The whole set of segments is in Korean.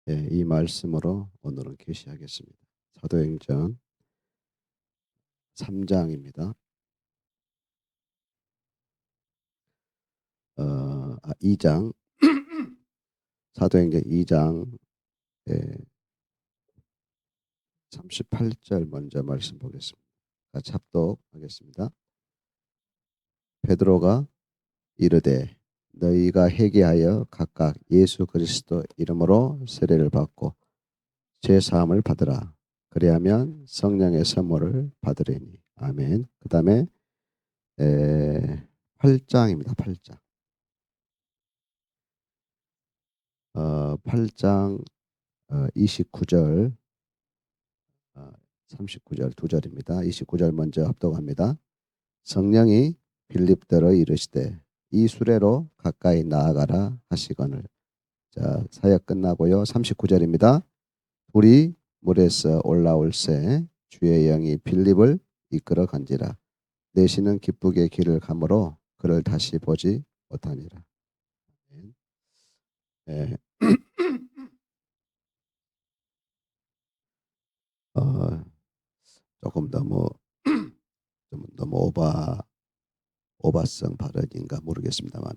이 말씀으로 오늘은 계시하겠습니다. 사도행전 3장입니다. 2장 사도행전 2장 38절 먼저 말씀 보겠습니다. 같이 합독하겠습니다. 베드로가 이르되 너희가 회개하여 각각 예수 그리스도 이름으로 세례를 받고 죄 사함을 받으라. 그리하면 성령의 선물을 받으리니. 아멘. 그 다음에 8장입니다. 8장. 8장 29절 39절 두 절입니다. 29절 먼저 합독합니다. 성령이 빌립더러 이르시되 이 수레로 가까이 나아가라 하시거늘. 자, 사역 끝나고요. 39절입니다. 둘이 물에서 올라올새 주의 영이 빌립을 이끌어 간지라. 내시는 기쁘게 길을 가므로 그를 다시 보지 못하니라. 네. 조금 너무 오바성 발언인가 모르겠습니다만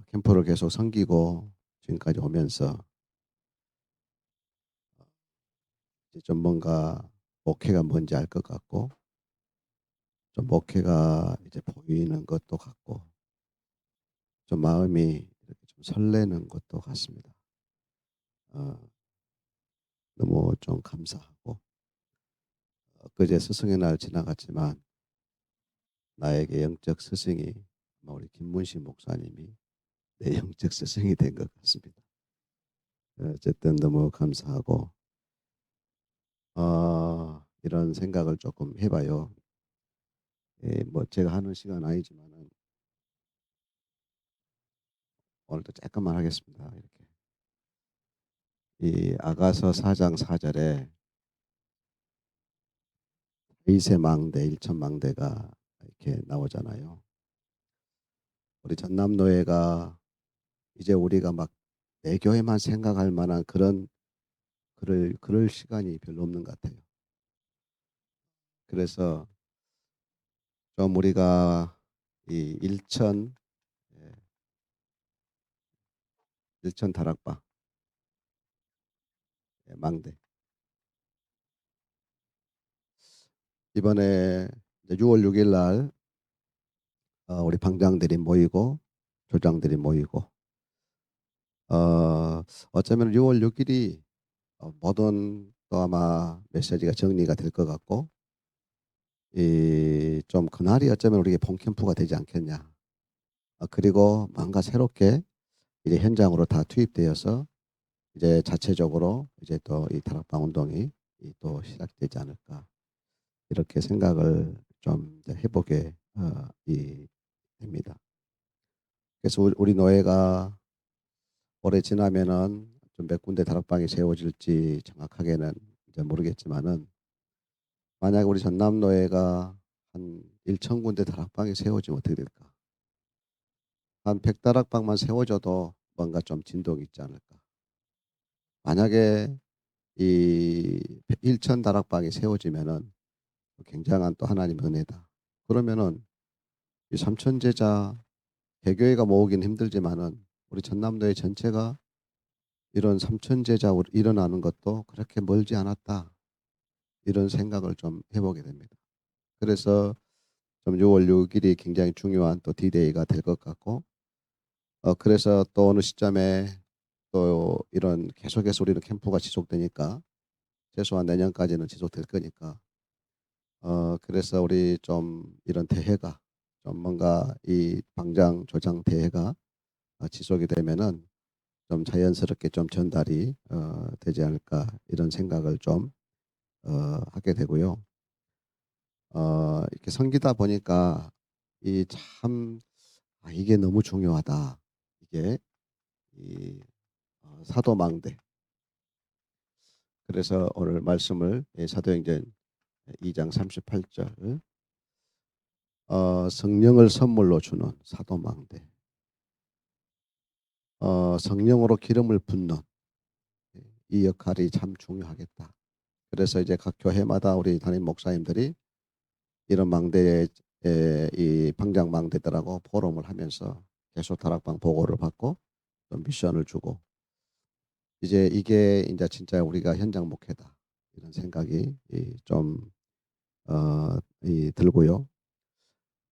캠프를 계속 섬기고 지금까지 오면서 이제 좀 뭔가 목회가 뭔지 알 것 같고 좀 목회가 이제 보이는 것도 같고 좀 마음이 이렇게 좀 설레는 것도 같습니다. 너무 좀 감사하고 그제 스승의 날 지나갔지만 나에게 영적 스승이 우리 김문식 목사님이 내 영적 스승이 된 것 같습니다. 어쨌든 너무 감사하고 이런 생각을 조금 해봐요. 뭐 제가 하는 시간 아니지만은 오늘도 잠깐만 하겠습니다. 이렇게 이 아가서 4장 4절에 이세망대 일천망대가 이렇게 나오잖아요. 우리 전남노예가 이제 우리가 막 내 교회만 생각할 만한 그럴 시간이 별로 없는 것 같아요. 그래서 좀 우리가 이 예, 일천 다락방 망대 이번에 이제 6월 6일 날 우리 방장들이 모이고 조장들이 모이고 어쩌면 6월 6일이 모든 또 아마 메시지가 정리가 될 것 같고 이 좀 그날이 어쩌면 우리의 본 캠프가 되지 않겠냐. 그리고 뭔가 새롭게 이제 현장으로 다 투입되어서 이제 자체적으로 이제 또 이 다락방 운동이 또 시작되지 않을까 이렇게 생각을 좀 이제 해보게 됩니다. 그래서 우리 노예가 올해 지나면은 좀 몇 군데 다락방이 세워질지 정확하게는 이제 모르겠지만은 만약 우리 전남 노예가 한 1천 군데 다락방이 세워지면 어떻게 될까? 한 100다락방만 세워져도 뭔가 좀 진동이 있지 않을까? 만약에 이 1천 다락방이 세워지면은 굉장한 또 하나님의 은혜다. 그러면은 이 삼천 제자 개교회가 모으긴 힘들지만은 우리 전남도의 전체가 이런 삼천 제자 일어나는 것도 그렇게 멀지 않았다. 이런 생각을 좀 해보게 됩니다. 그래서 좀 6월 6일이 굉장히 중요한 또 디데이가 될 것 같고 그래서 또 어느 시점에 또 이런 계속해서 우리는 캠프가 지속되니까 최소한 내년까지는 지속될 거니까 그래서 우리 좀 이런 대회가 좀 뭔가 이 방장 조장 대회가 지속이 되면은 좀 자연스럽게 좀 전달이 되지 않을까 이런 생각을 좀 하게 되고요. 이렇게 섬기다 보니까 이 참 이게 너무 중요하다. 이게 이 사도망대. 그래서 오늘 말씀을 사도행전 2장 38절 성령을 선물로 주는 사도망대. 성령으로 기름을 붓는 이 역할이 참 중요하겠다. 그래서 이제 각 교회마다 우리 담임 목사님들이 이런 망대에 이 방장 망대들하고 포럼을 하면서 계속 다락방 보고를 받고 또 미션을 주고 이제 이게 이제 진짜 우리가 현장 목회다 이런 생각이 좀 들고요.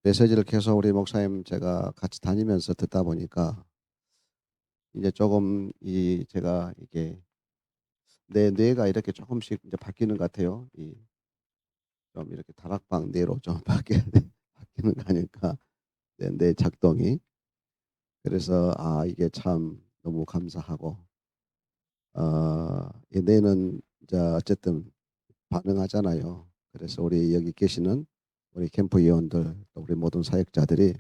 메시지를 계속 우리 목사님 제가 같이 다니면서 듣다 보니까 이제 조금 이 제가 이게 내 뇌가 이렇게 조금씩 이제 바뀌는 것 같아요. 이 좀 이렇게 다락방 뇌로 좀 바뀌는 거 아닐까 내 작동이. 그래서 이게 참 너무 감사하고 이 뇌는 이제 어쨌든 반응하잖아요. 그래서 우리 여기 계시는 우리 캠프 위원들 또 우리 모든 사역자들이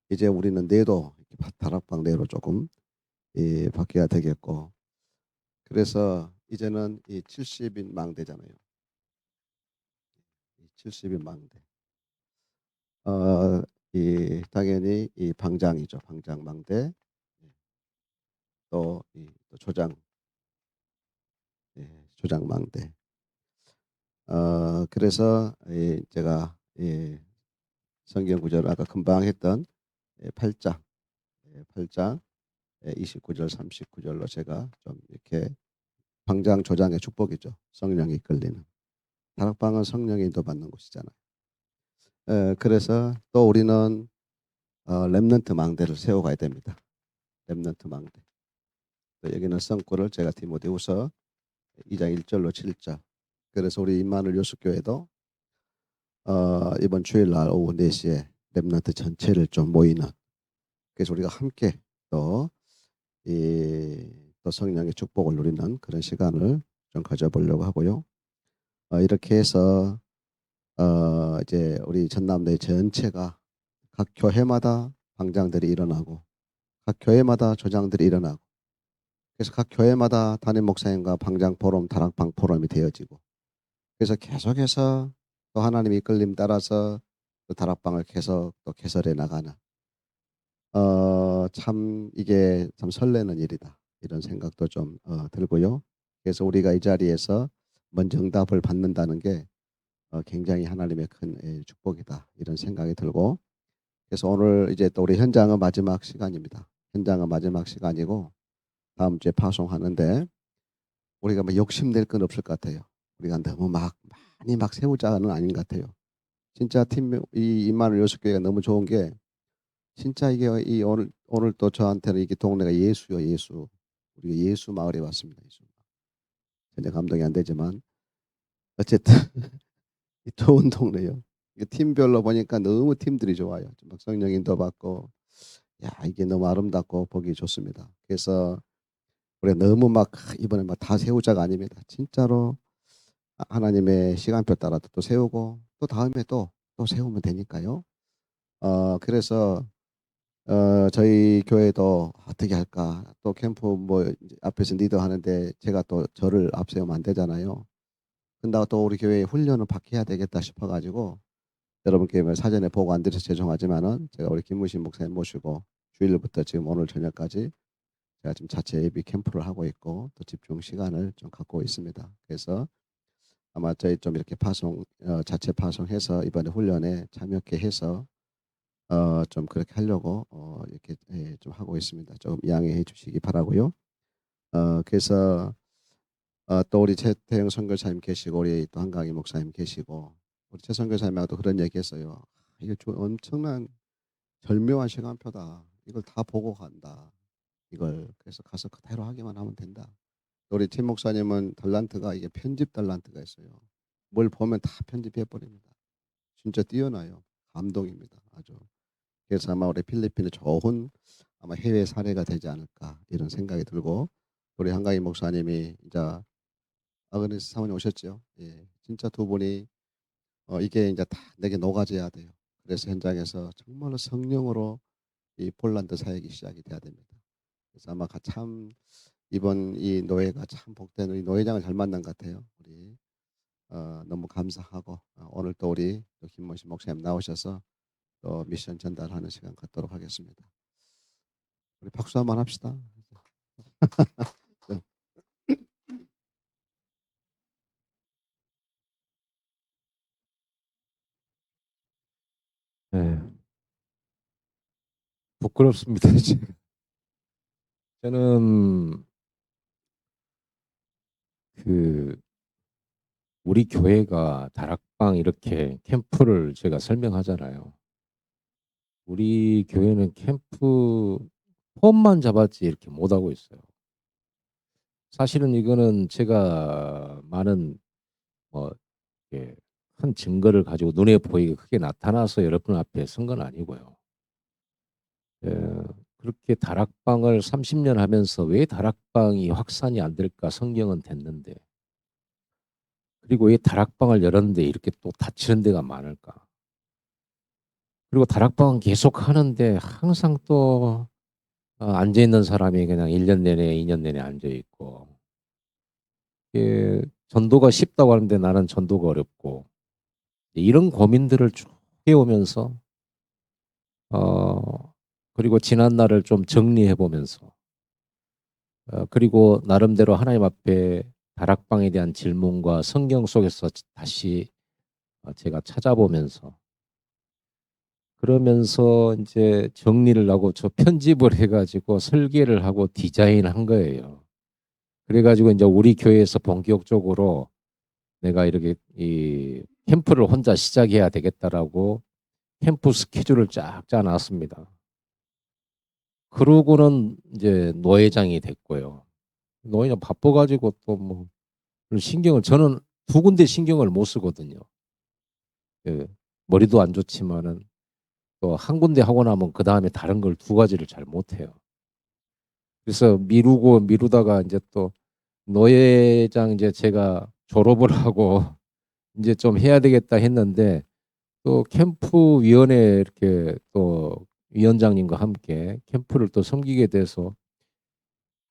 이제 우리는 뇌도 이렇게 다락방 뇌로 조금 바뀌어야 되겠고 그래서 이제는 이 70인 망대잖아요. 이 70인 망대. 당연히 이 방장이죠. 방장 망대. 또 조장, 조장 망대. 그래서 제가 성경 구절을 아까 금방 했던 8장, 8장 29절 39절로 제가 좀 이렇게 방장 조장의 축복이죠. 성령이 이끌리는. 다락방은 성령이 인도받는 곳이잖아요. 그래서 또 우리는 렘넌트 망대를 세워가야 됩니다. 렘넌트 망대. 또 여기는 성구를 제가 디모데후서 2장 1절로 7절. 그래서 우리 임마누엘 요수교회도 이번 주일날 오후 4시에 렘넌트 전체를 좀 모이는 그래서 우리가 함께 또 또 성령의 축복을 누리는 그런 시간을 좀 가져보려고 하고요. 이렇게 해서 이제 우리 전남대 전체가 각 교회마다 방장들이 일어나고 각 교회마다 조장들이 일어나고 그래서 각 교회마다 담임 목사님과 방장 포럼, 다락방 포럼이 되어지고 그래서 계속해서 또 하나님의 이끌림 따라서 또 다락방을 계속 또 개설해 나가는 참 이게 참 설레는 일이다. 이런 생각도 좀 들고요. 그래서 우리가 이 자리에서 먼저 응답을 받는다는 게 굉장히 하나님의 큰 축복이다. 이런 생각이 들고 그래서 오늘 이제 또 우리 현장은 마지막 시간입니다. 현장은 마지막 시간이고 다음 주에 파송하는데 우리가 뭐 욕심낼 건 없을 것 같아요. 우리가 너무 막 많이 막 세우자는 아닌 것 같아요. 진짜 이 임마누엘 요셉교회가 너무 좋은 게 진짜 이게 이 오늘 또 저한테는 이게 동네가 예수요 예수. 우리가 예수 마을에 왔습니다. 예수. 전혀 감동이 안 되지만 어쨌든 이 좋은 동네요. 이게 팀별로 보니까 너무 팀들이 좋아요. 막 성령 인도받고 야 이게 너무 아름답고 보기 좋습니다. 그래서 우리가 너무 막 이번에 막 다 세우자가 아닙니다. 진짜로 하나님의 시간표 따라 또 세우고 또 다음에 또 세우면 되니까요. 그래서 저희 교회도 어떻게 할까? 또 캠프 뭐 이제 앞에서 리더하는데 제가 또 저를 앞세우면 안 되잖아요. 근데 또 우리 교회에 훈련을 받게 해야 되겠다 싶어가지고 여러분께 뭐 사전에 보고 안 드려서 죄송하지만은 제가 우리 김무신 목사님 모시고 주일부터 지금 오늘 저녁까지 제가 지금 자체 예비 캠프를 하고 있고 또 집중 시간을 좀 갖고 있습니다. 그래서 아마 저희 좀 이렇게 자체 파송해서 이번에 훈련에 참여케 해서 좀 그렇게 하려고 이렇게 좀 하고 있습니다. 좀 양해해 주시기 바라고요. 그래서 또 우리 최태영 선교사님 계시고 우리 또 한강희 목사님 계시고 우리 최 선교사님하고도 그런 얘기했어요. 이거 엄청난 절묘한 시간표다. 이걸 다 보고 간다. 이걸 그래서 가서 그대로 하기만 하면 된다. 우리 팀 목사님은 달란트가 이게 편집 달란트가 있어요. 뭘 보면 다 편집해 버립니다. 진짜 뛰어나요. 감동입니다. 아주. 그래서 아마 우리 필리핀의 좋은 아마 해외 사례가 되지 않을까 이런 생각이 들고 우리 한가희 목사님이 이제 아그네스 사모님 오셨죠. 예, 진짜 두 분이 이게 이제 다 내게 녹아져야 돼요. 그래서 현장에서 정말로 성령으로 이 폴란드 사역이 시작이 돼야 됩니다. 그래서 아마 참 이번 이 노예가 참 복된 우리 노회장을 잘 만난 것 같아요. 우리 너무 감사하고 오늘 또 우리 또 김모신 목사님 나오셔서 또 미션 전달하는 시간 갖도록 하겠습니다. 우리 박수 한번 합시다. 네, 부끄럽습니다. 저는 그 우리 교회가 다락방 이렇게 캠프를 제가 설명하잖아요. 우리 교회는 캠프 폼만 잡았지 이렇게 못 하고 있어요. 사실은 이거는 제가 많은 뭐 이렇게 큰 증거를 가지고 눈에 보이게 크게 나타나서 여러분 앞에 선 건 아니고요. 예, 그렇게 다락방을 30년 하면서 왜 다락방이 확산이 안 될까 성경은 됐는데 그리고 왜 다락방을 열었는데 이렇게 또 다치는 데가 많을까? 그리고 다락방은 계속 하는데 항상 또 앉아 있는 사람이 그냥 1년 내내, 2년 내내 앉아 있고, 전도가 쉽다고 하는데 나는 전도가 어렵고, 이런 고민들을 쭉 해오면서, 그리고 지난 날을 좀 정리해 보면서, 그리고 나름대로 하나님 앞에 다락방에 대한 질문과 성경 속에서 다시 제가 찾아보면서, 그러면서 이제 정리를 하고 저 편집을 해가지고 설계를 하고 디자인한 거예요. 그래가지고 이제 우리 교회에서 본격적으로 내가 이렇게 이 캠프를 혼자 시작해야 되겠다라고 캠프 스케줄을 쫙 짜놨습니다. 그러고는 이제 노회장이 됐고요. 노회장 바빠가지고 또 뭐 신경을 저는 두 군데 신경을 못 쓰거든요. 예, 머리도 안 좋지만은 또 한 군데 하고 나면 그 다음에 다른 걸 두 가지를 잘 못해요. 그래서 미루고 미루다가 이제 또 노회장 이제 제가 졸업을 하고 이제 좀 해야 되겠다 했는데 또 캠프 위원회 이렇게 또 위원장님과 함께 캠프를 또 섬기게 돼서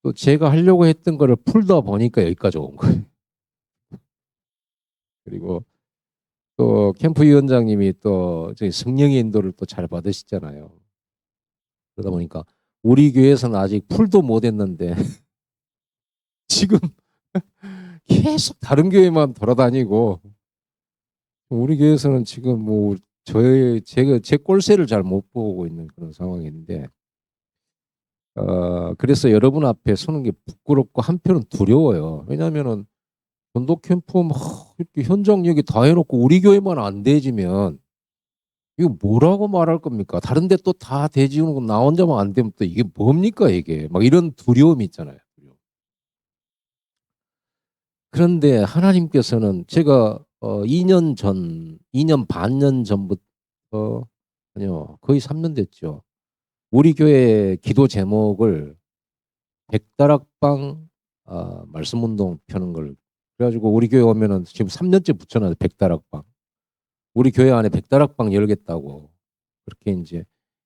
또 제가 하려고 했던 거를 풀다 보니까 여기까지 온 거예요. 그리고 또 캠프 위원장님이 또 저희 성령의 인도를 또 잘 받으시잖아요. 그러다 보니까 우리 교회에서는 아직 풀도 못 했는데 지금 계속 다른 교회만 돌아다니고 우리 교회에서는 지금 뭐 제가 제 꼴세를 잘 못 보고 있는 그런 상황인데 그래서 여러분 앞에 서는 게 부끄럽고 한편은 두려워요. 왜냐하면은 전도 캠프 막 이렇게 현장 얘기 다 해놓고 우리 교회만 안 되지면 이거 뭐라고 말할 겁니까? 다른 데 또 다 되지고 나 혼자만 안 되면 또 이게 뭡니까 이게 막 이런 두려움이 있잖아요. 그런데 하나님께서는 제가 2년 반년 전부터 아니요 거의 3년 됐죠. 우리 교회 기도 제목을 백다락방 말씀 운동 펴는 걸 그래가지고 우리 교회 오면은 지금 3년째 붙여놔요. 백다락방. 우리 교회 안에 백다락방 열겠다고 그렇게 이제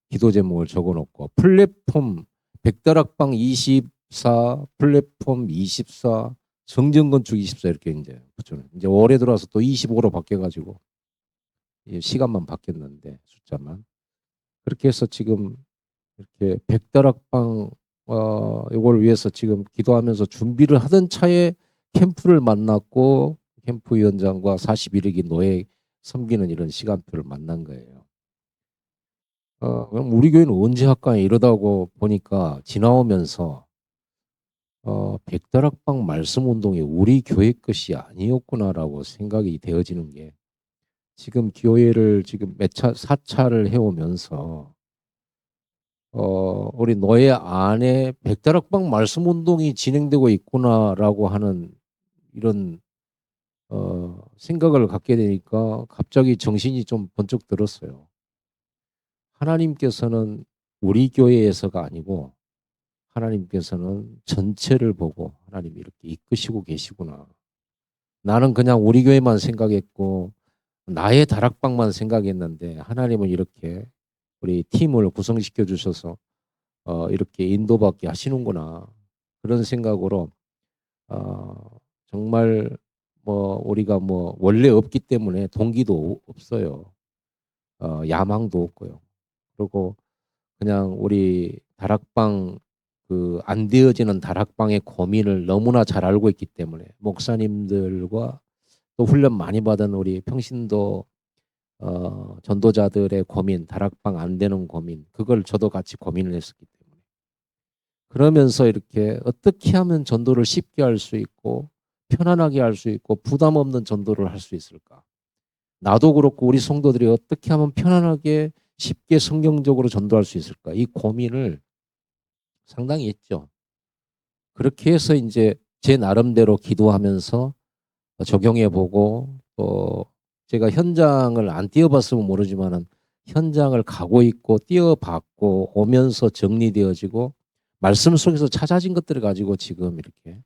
기도 제목을 적어놓고 플랫폼 백다락방 24 플랫폼 24 정전건축 24 이렇게 이제 붙여놔요. 이제 올해 들어와서 또 25로 바뀌어가지고 시간만 바뀌었는데 숫자만 그렇게 해서 지금 이렇게 백다락방 이걸 위해서 지금 기도하면서 준비를 하던 차에 캠프를 만났고 캠프 위원장과 41일기 노예 섬기는 이런 시간표를 만난 거예요. 그럼 우리 교회는 언제 할까 이러다고 보니까 지나오면서 백다락방 말씀 운동이 우리 교회 것이 아니었구나라고 생각이 되어지는 게 지금 교회를 지금 몇 차, 4차를 해오면서 우리 노예 안에 백다락방 말씀 운동이 진행되고 있구나라고 하는 이런 생각을 갖게 되니까 갑자기 정신이 좀 번쩍 들었어요. 하나님께서는 우리 교회에서가 아니고 하나님께서는 전체를 보고 하나님이 이렇게 이끄시고 계시구나. 나는 그냥 우리 교회만 생각했고 나의 다락방만 생각했는데 하나님은 이렇게 우리 팀을 구성시켜 주셔서 이렇게 인도받게 하시는구나. 그런 생각으로 정말 뭐 우리가 뭐 원래 없기 때문에 동기도 없어요. 야망도 없고요. 그리고 그냥 우리 다락방 안 되어지는 다락방의 고민을 너무나 잘 알고 있기 때문에 목사님들과 또 훈련 많이 받은 우리 평신도 전도자들의 고민, 다락방 안 되는 고민, 그걸 저도 같이 고민을 했었기 때문에 그러면서 이렇게 어떻게 하면 전도를 쉽게 할 수 있고 편안하게 할 수 있고 부담 없는 전도를 할 수 있을까? 나도 그렇고 우리 성도들이 어떻게 하면 편안하게 쉽게 성경적으로 전도할 수 있을까? 이 고민을 상당히 했죠. 그렇게 해서 이제 제 나름대로 기도하면서 적용해 보고 또 제가 현장을 안 뛰어봤으면 모르지만은 현장을 가고 있고 뛰어봤고 오면서 정리되어지고 말씀 속에서 찾아진 것들을 가지고 지금 이렇게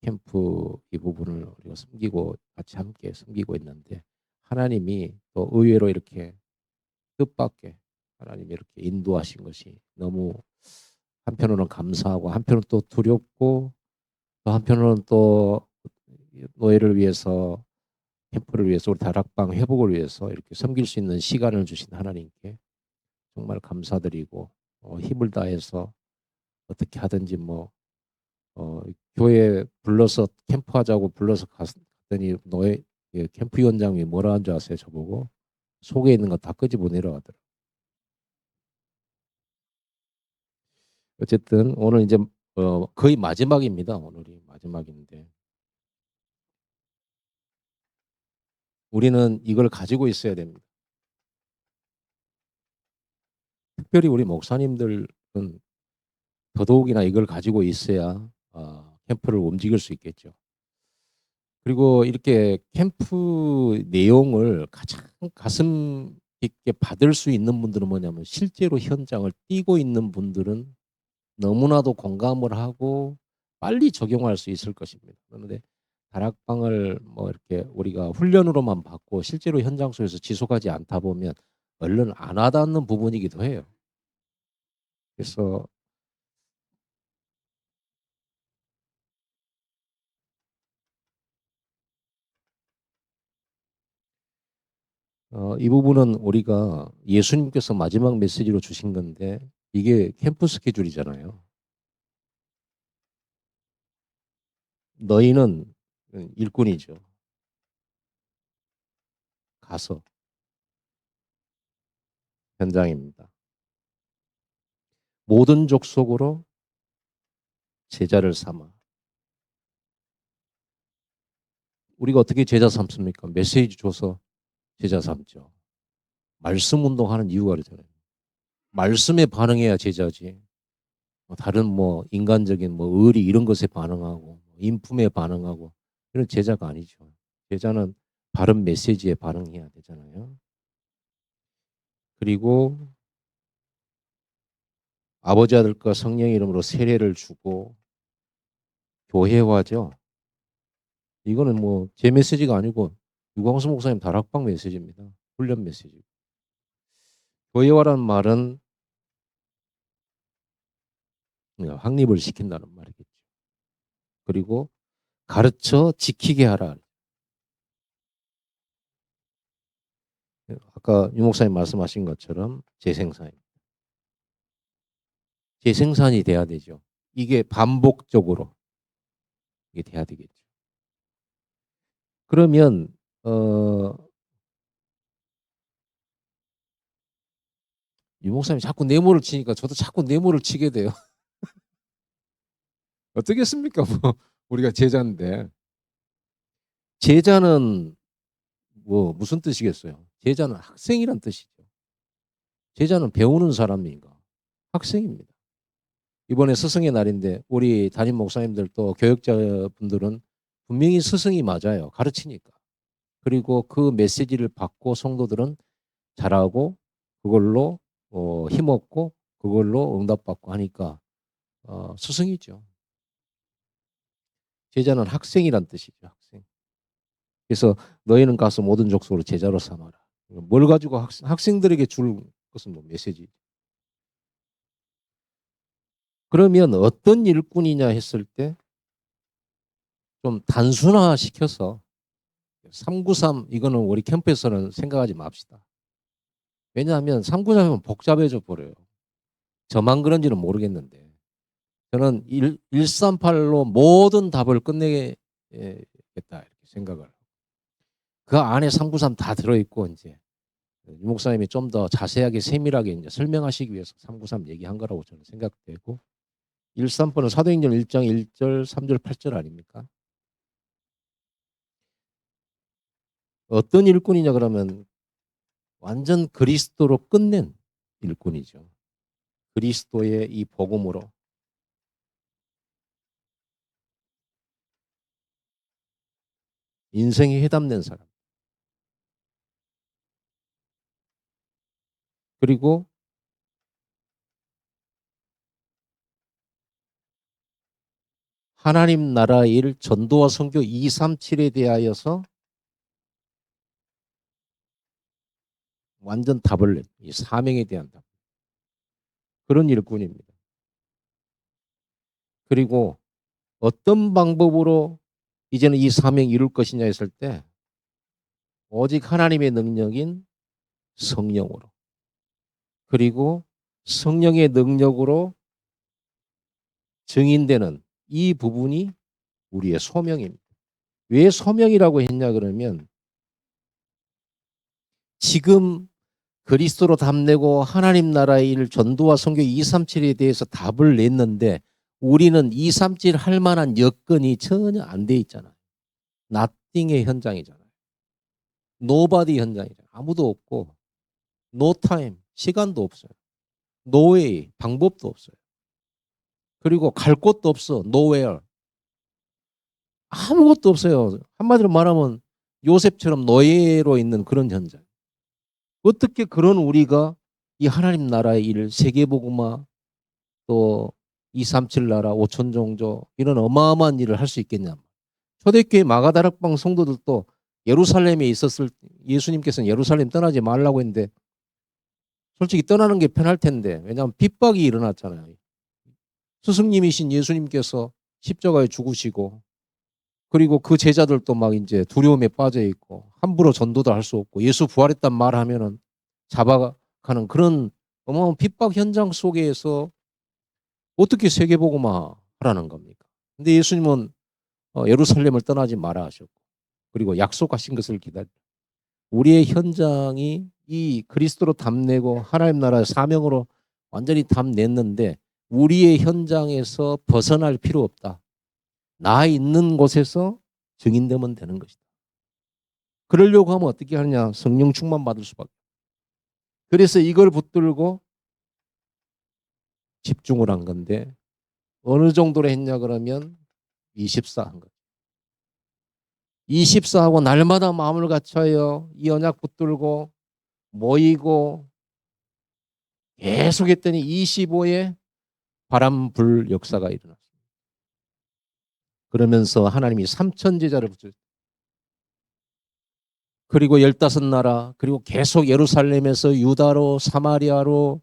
캠프 이 부분을 우리가 섬기고 같이 함께 섬기고 있는데 하나님이 또 의외로 이렇게 뜻밖의 하나님이 이렇게 인도하신 것이 너무 한편으로는 감사하고 한편으로는 또 두렵고 또 한편으로는 또 노예를 위해서 캠프를 위해서 우리 다락방 회복을 위해서 이렇게 섬길 수 있는 시간을 주신 하나님께 정말 감사드리고 힘을 다해서 어떻게 하든지 교회 불러서 캠프하자고 불러서 갔더니 노예 캠프 위원장이 뭐라 한 줄 아세요? 저보고 속에 있는 거 다 끄집어 내려가더라고요. 어쨌든 오늘 이제 거의 마지막입니다. 오늘이 마지막인데 우리는 이걸 가지고 있어야 됩니다. 특별히 우리 목사님들은 더더욱이나 이걸 가지고 있어야 캠프를 움직일 수 있겠죠. 그리고 이렇게 캠프 내용을 가장 가슴 깊게 받을 수 있는 분들은 뭐냐면 실제로 현장을 뛰고 있는 분들은 너무나도 공감을 하고 빨리 적용할 수 있을 것입니다. 그런데 다락방을 이렇게 우리가 훈련으로만 받고 실제로 현장 속에서 지속하지 않다 보면 얼른 안 와닿는 부분이기도 해요. 그래서 이 부분은 우리가 예수님께서 마지막 메시지로 주신 건데 이게 캠프 스케줄이잖아요. 너희는 일꾼이죠. 가서 현장입니다. 모든 족속으로 제자를 삼아. 우리가 어떻게 제자 삼습니까? 메시지 줘서 제자 삼죠. 말씀 운동하는 이유가 그러잖아요. 말씀에 반응해야 제자지. 다른 인간적인 의리 이런 것에 반응하고 인품에 반응하고 이런 제자가 아니죠. 제자는 바른 메시지에 반응해야 되잖아요. 그리고 아버지 아들과 성령 이름으로 세례를 주고 교회화죠. 이거는 제 메시지가 아니고 유광수 목사님 다락방 메시지입니다. 훈련 메시지. 교회화라는 말은 확립을 시킨다는 말이겠죠. 그리고 가르쳐 지키게 하라. 아까 유 목사님 말씀하신 것처럼 재생산입니다. 재생산이 돼야 되죠. 이게 반복적으로 이게 돼야 되겠죠. 그러면 유 목사님이 자꾸 네모를 치니까 저도 자꾸 네모를 치게 돼요. 어떻겠습니까? 우리가 제자인데. 제자는 무슨 뜻이겠어요? 제자는 학생이란 뜻이죠. 제자는 배우는 사람이니까 학생입니다. 이번에 스승의 날인데 우리 담임 목사님들 또 교역자분들은 분명히 스승이 맞아요. 가르치니까. 그리고 그 메시지를 받고 성도들은 잘하고 그걸로 힘없고 그걸로 응답받고 하니까 스승이죠. 제자는 학생이란 뜻이죠. 학생. 그래서 너희는 가서 모든 족속으로 제자로 삼아라. 뭘 가지고 학생들에게 줄 것은 메시지. 그러면 어떤 일꾼이냐 했을 때 좀 단순화시켜서 393 이거는 우리 캠프에서는 생각하지 맙시다. 왜냐하면 393이면 복잡해져 버려요. 저만 그런지는 모르겠는데 저는 138로 모든 답을 끝내겠다 이렇게 생각을. 그 안에 393 다 들어있고 이제 유 목사님이 좀 더 자세하게 세밀하게 이제 설명하시기 위해서 393 얘기한 거라고 저는 생각되고 138은 사도행전 1장 1절 3절 8절 아닙니까? 어떤 일꾼이냐 그러면 완전 그리스도로 끝낸 일꾼이죠. 그리스도의 이 복음으로 인생이 해답낸 사람. 그리고 하나님 나라의 일 전도와 선교 237에 대하여서 완전 답을 낸 이 사명에 대한 답. 그런 일꾼입니다. 그리고 어떤 방법으로 이제는 이 사명 이룰 것이냐 했을 때 오직 하나님의 능력인 성령으로 그리고 성령의 능력으로 증인되는 이 부분이 우리의 소명입니다. 왜 소명이라고 했냐 그러면 지금 그리스도로 답내고 하나님 나라의 일 전도와 선교 237에 대해서 답을 냈는데 우리는 237 할 만한 여건이 전혀 안 돼 있잖아요. nothing의 현장이잖아요. nobody 현장이잖아요. 아무도 없고 no time 시간도 없어요. no way 방법도 없어요. 그리고 갈 곳도 없어 nowhere 아무것도 없어요. 한마디로 말하면 요셉처럼 노예로 있는 그런 현장. 어떻게 그런 우리가 이 하나님 나라의 일, 세계복음화 또 237 나라, 5천 종족 이런 어마어마한 일을 할 수 있겠냐. 초대교회 마가다락방 성도들도 예루살렘에 있었을 예수님께서는 예루살렘 떠나지 말라고 했는데 솔직히 떠나는 게 편할 텐데 왜냐하면 핍박이 일어났잖아요. 스승님이신 예수님께서 십자가에 죽으시고 그리고 그 제자들도 막 이제 두려움에 빠져 있고 함부로 전도도 할 수 없고 예수 부활했단 말하면은 잡아가는 그런 어마어마한 핍박 현장 속에서 어떻게 세계복음화 하라는 겁니까? 근데 예수님은 예루살렘을 떠나지 마라 하셨고 그리고 약속하신 것을 기다려. 우리의 현장이 이 그리스도로 답내고 하나님 나라의 사명으로 완전히 답냈는데 우리의 현장에서 벗어날 필요 없다. 나 있는 곳에서 증인되면 되는 것이다. 그러려고 하면 어떻게 하느냐? 성령 충만 받을 수밖에. 그래서 이걸 붙들고 집중을 한 건데 어느 정도로 했냐 그러면 24 한 거죠. 24하고 날마다 마음을 갖춰요. 이 언약 붙들고 모이고 계속 했더니 25에 바람 불 역사가 일어났습니다. 그러면서 하나님이 3천 제자를 붙였어요. 그리고 15나라 그리고 계속 예루살렘에서 유다로 사마리아로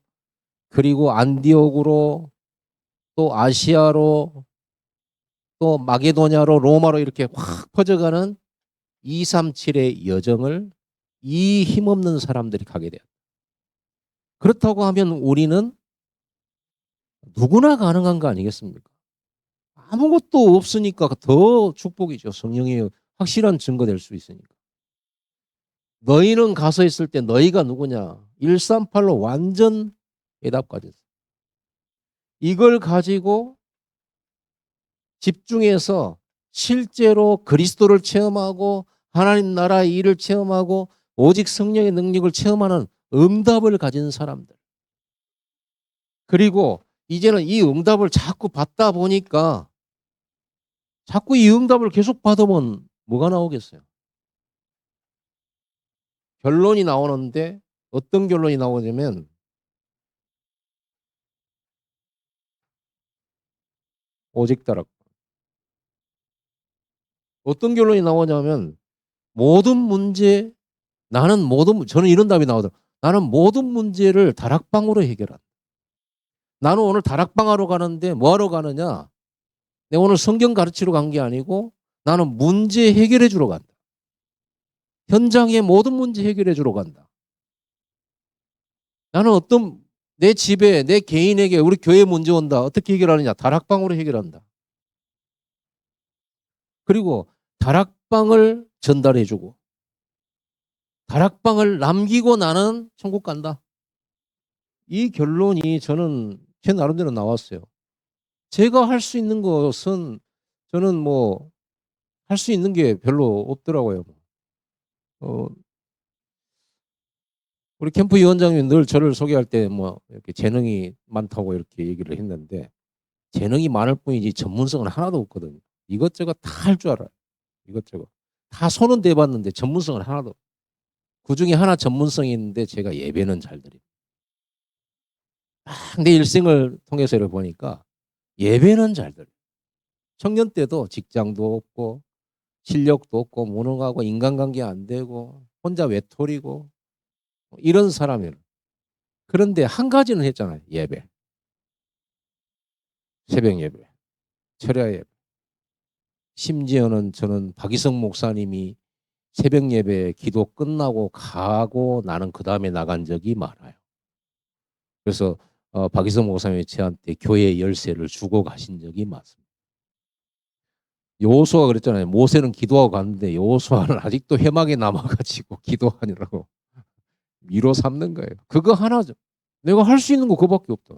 그리고 안디옥으로 또 아시아로 또 마게도냐로 로마로 이렇게 확 퍼져가는 237의 여정을 이 힘없는 사람들이 가게 돼요. 그렇다고 하면 우리는 누구나 가능한 거 아니겠습니까? 아무것도 없으니까 더 축복이죠. 성령의 확실한 증거 될 수 있으니까. 너희는 가서 있을 때 너희가 누구냐? 138로 완전 해답까지 했어요. 이걸 가지고 집중해서 실제로 그리스도를 체험하고 하나님 나라의 일을 체험하고 오직 성령의 능력을 체험하는 응답을 가진 사람들. 그리고 이제는 이 응답을 자꾸 받다 보니까 자꾸 이 응답을 계속 받으면 뭐가 나오겠어요? 결론이 나오는데 어떤 결론이 나오냐면 오직 다락. 어떤 결론이 나오냐면 모든 문제 저는 이런 답이 나오더라고요. 나는 모든 문제를 다락방으로 해결한다. 나는 오늘 다락방 하러 가는데 뭐 하러 가느냐? 내가 오늘 성경 가르치러 간 게 아니고 나는 문제 해결해 주러 간다. 현장의 모든 문제 해결해 주러 간다. 나는 어떤 내 집에 내 개인에게 우리 교회 문제 온다. 어떻게 해결하느냐? 다락방으로 해결한다. 그리고 다락방을 전달해주고 다락방을 남기고 나는 천국 간다. 이 결론이 저는 제 나름대로 나왔어요. 제가 할 수 있는 것은 저는 뭐 할 수 있는 게 별로 없더라고요. 우리 캠프 위원장님이 늘 저를 소개할 때 뭐 이렇게 재능이 많다고 이렇게 얘기를 했는데 재능이 많을 뿐이지 전문성은 하나도 없거든요. 이것저것 다 할 줄 알아요. 이것저것 다 손은 대봤는데 전문성은 하나도 없어요. 그 중에 하나 전문성이 있는데 제가 예배는 잘 드립니다. 내 일생을 통해서 이렇게 보니까 예배는 잘 드려요. 청년 때도 직장도 없고 실력도 없고 무능하고 인간관계 안 되고 혼자 외톨이고 이런 사람이에요. 그런데 한 가지는 했잖아요. 예배. 새벽 예배. 철야 예배. 심지어는 저는 박이성 목사님이 새벽 예배 기도 끝나고 가고 나는 그 다음에 나간 적이 많아요. 그래서 박이성 목사님이 저한테 교회 열쇠를 주고 가신 적이 많습니다. 여호수아가 그랬잖아요. 모세는 기도하고 갔는데 여호수아는 아직도 회막에 남아가지고 기도하느라고 미로 삼는 거예요. 그거 하나죠. 내가 할 수 있는 거 그거밖에 없다.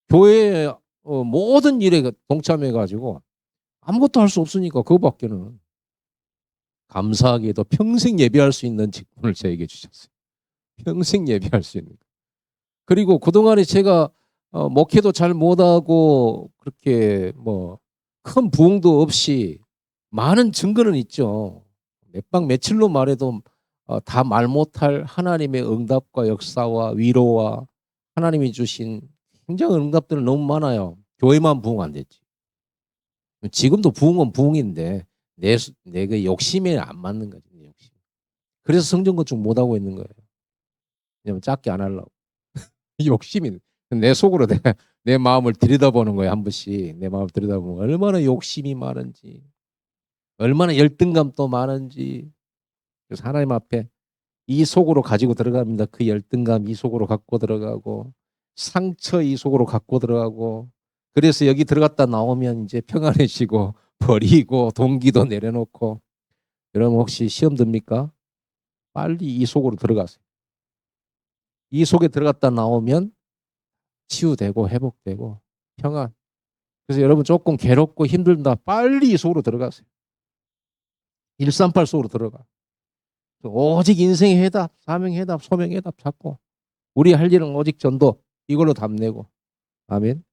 교회 모든 일에 동참해가지고 아무것도 할 수 없으니까 그거밖에는. 감사하게도 평생 예배할 수 있는 직분을 저에게 주셨어요. 평생 예배할 수 있는 거. 그리고 그동안에 제가 목회도 잘 못하고 그렇게 뭐 큰 부흥도 없이 많은 증거는 있죠. 몇 방 며칠로 말해도 다 말 못할 하나님의 응답과 역사와 위로와 하나님이 주신 굉장히 응답들은 너무 많아요. 교회만 부흥 안 됐지. 지금도 부흥은 부흥인데 내 그 욕심에 안 맞는 거지. 내 욕심. 그래서 성전 건축 못하고 있는 거예요. 왜냐면 작게 안 하려고. 욕심이 내 속으로 내 마음을 들여다보는 거예요. 한 번씩 내 마음을 들여다보면 얼마나 욕심이 많은지 얼마나 열등감도 많은지. 그래서 하나님 앞에 이 속으로 가지고 들어갑니다. 그 열등감 이 속으로 갖고 들어가고 상처 이 속으로 갖고 들어가고 그래서 여기 들어갔다 나오면 이제 평안해지고 버리고 동기도 내려놓고. 여러분 혹시 시험 듭니까? 빨리 이 속으로 들어가세요. 이 속에 들어갔다 나오면 치유되고 회복되고 평안. 그래서 여러분 조금 괴롭고 힘들다 빨리 이 속으로 들어가세요. 138 속으로 들어가. 오직 인생의 해답, 사명의 해답, 소명의 해답 찾고 우리 할 일은 오직 전도 이걸로 답내고. 아멘.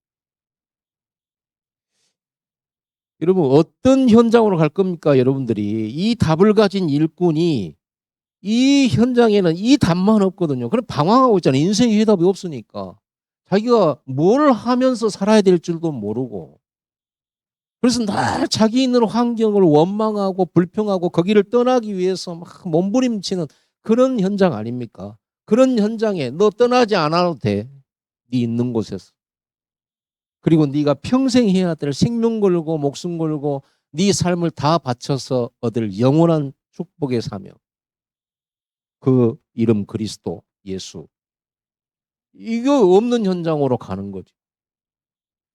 여러분 어떤 현장으로 갈 겁니까? 여러분들이 이 답을 가진 일꾼이 이 현장에는 이 답만 없거든요. 그럼 방황하고 있잖아요. 인생의 해답이 없으니까 자기가 뭘 하면서 살아야 될 줄도 모르고 그래서 늘 자기 있는 환경을 원망하고 불평하고 거기를 떠나기 위해서 막 몸부림치는 그런 현장 아닙니까? 그런 현장에 너 떠나지 않아도 돼. 네 있는 곳에서. 그리고 네가 평생 해야 될 생명 걸고 목숨 걸고 네 삶을 다 바쳐서 얻을 영원한 축복의 사명. 그 이름 그리스도 예수. 이거 없는 현장으로 가는 거지.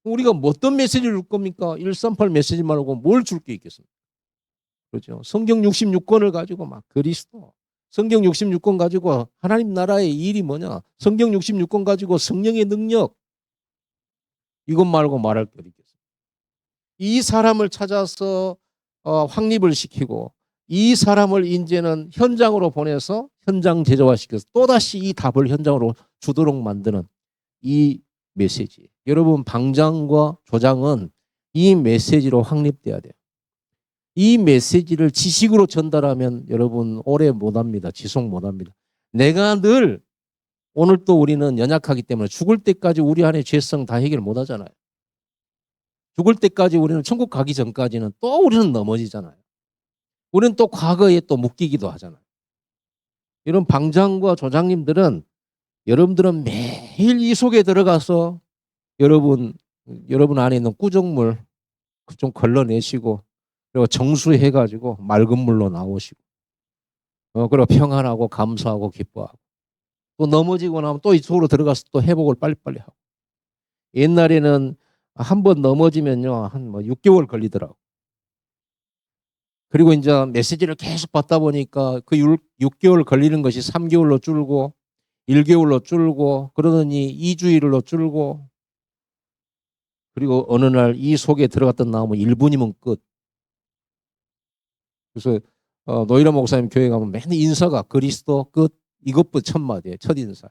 우리가 뭐 어떤 메시지를 줄 겁니까? 138 메시지 말고 뭘 줄 게 있겠습니까? 그렇죠. 성경 66권을 가지고 막 그리스도. 성경 66권 가지고 하나님 나라의 일이 뭐냐? 성경 66권 가지고 성령의 능력. 이것 말고 말할 게 어디 있겠습니까? 이 사람을 찾아서 확립을 시키고 이 사람을 이제는 현장으로 보내서 현장 제조화시켜서 또다시 이 답을 현장으로 주도록 만드는 이 메시지. 여러분 방장과 조장은 이 메시지로 확립돼야 돼요. 이 메시지를 지식으로 전달하면 여러분 오래 못합니다. 지속 못합니다. 내가 늘 오늘 또 우리는 연약하기 때문에 죽을 때까지 우리 안에 죄성 다 해결 못하잖아요. 죽을 때까지 우리는 천국 가기 전까지는 또 우리는 넘어지잖아요. 우리는 또 과거에 또 묶이기도 하잖아요. 이런 방장과 조장님들은 여러분들은 매일 이 속에 들어가서 여러분 안에 있는 꾸정물 좀 걸러내시고 그리고 정수해가지고 맑은 물로 나오시고 그리고 평안하고 감사하고 기뻐하고 또 넘어지고 나면 또 이쪽으로 들어가서 또 회복을 빨리빨리 하고. 옛날에는 한 번 넘어지면요, 한 뭐 6개월 걸리더라고. 그리고 이제 메시지를 계속 받다 보니까 그 6개월 걸리는 것이 3개월로 줄고 1개월로 줄고 그러더니 2주일로 줄고, 그리고 어느 날 이 속에 들어갔다 나오면 1분이면 끝. 그래서 노희라 목사님 교회 가면 맨날 인사가 그리스도 끝, 이것부터 첫 마디예요. 첫 인사.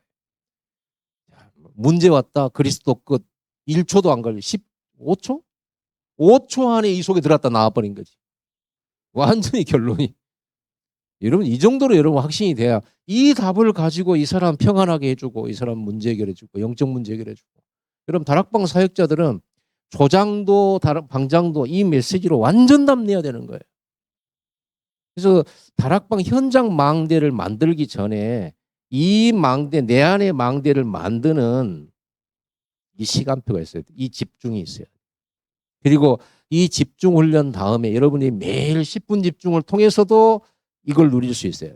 문제 왔다, 그리스도 끝. 1초도 안 걸려. 15초? 5초 안에 이 속에 들어갔다 나와버린 거지. 완전히 결론이. 여러분, 이 정도로 여러분 확신이 돼야 이 답을 가지고 이 사람 평안하게 해주고, 이 사람 문제 해결해주고, 영적 문제 해결해주고. 여러분, 다락방 사역자들은 조장도 방장도 이 메시지로 완전 답내야 되는 거예요. 그래서 다락방 현장 망대를 만들기 전에 이 망대, 내 안의 망대를 만드는 이 시간표가 있어야 돼. 이 집중이 있어야 돼. 그리고 이 집중 훈련 다음에 여러분이 매일 10분 집중을 통해서도 이걸 누릴 수 있어요.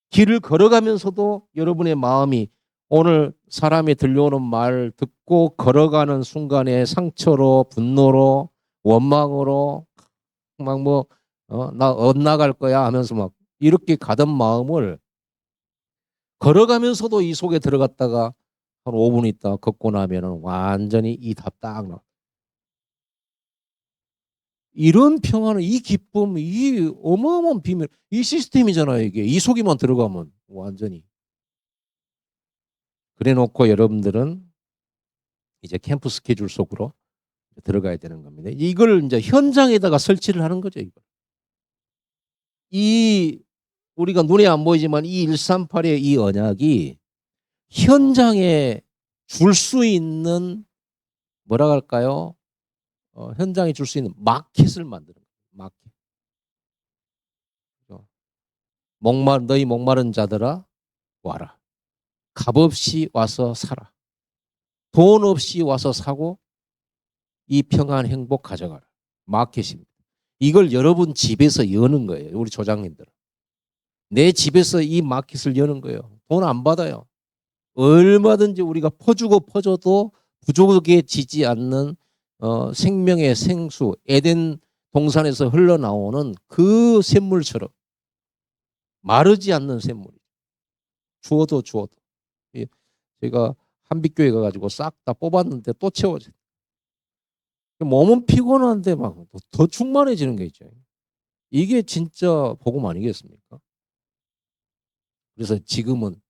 길을 걸어가면서도 여러분의 마음이 오늘 사람이 들려오는 말 듣고 걸어가는 순간에 상처로, 분노로, 원망으로 막 뭐 나 엇나갈 거야 하면서 막 이렇게 가던 마음을 걸어가면서도 이 속에 들어갔다가 한 5분 있다 걷고 나면은 완전히 이 답 딱 나. 이런 평화는, 이 기쁨, 이 어마어마한 비밀, 이 시스템이잖아요. 이게 이 속에만 들어가면 완전히. 그래놓고 여러분들은 이제 캠프 스케줄 속으로 들어가야 되는 겁니다. 이걸 이제 현장에다가 설치를 하는 거죠. 이거. 이 우리가 눈에 안 보이지만 이 138의 이 언약이 현장에 줄 수 있는, 뭐라 할까요? 현장에 줄 수 있는 마켓을 만드는 거예요. 마켓. 너희 목마른 자들아 와라. 값없이 와서 사라. 돈 없이 와서 사고 이 평안 행복 가져가라. 마켓입니다. 이걸 여러분 집에서 여는 거예요. 우리 조장님들은. 내 집에서 이 마켓을 여는 거예요. 돈 안 받아요. 얼마든지 우리가 퍼주고 퍼줘도 부족해지지 않는 생명의 생수, 에덴 동산에서 흘러나오는 그 샘물처럼 마르지 않는 샘물이. 주어도. 제가 한빛교회 가가지고 싹 다 뽑았는데 또 채워져. 몸은 피곤한데 막 더 충만해지는 게 있죠. 이게 진짜 복음 아니겠습니까? 그래서 지금은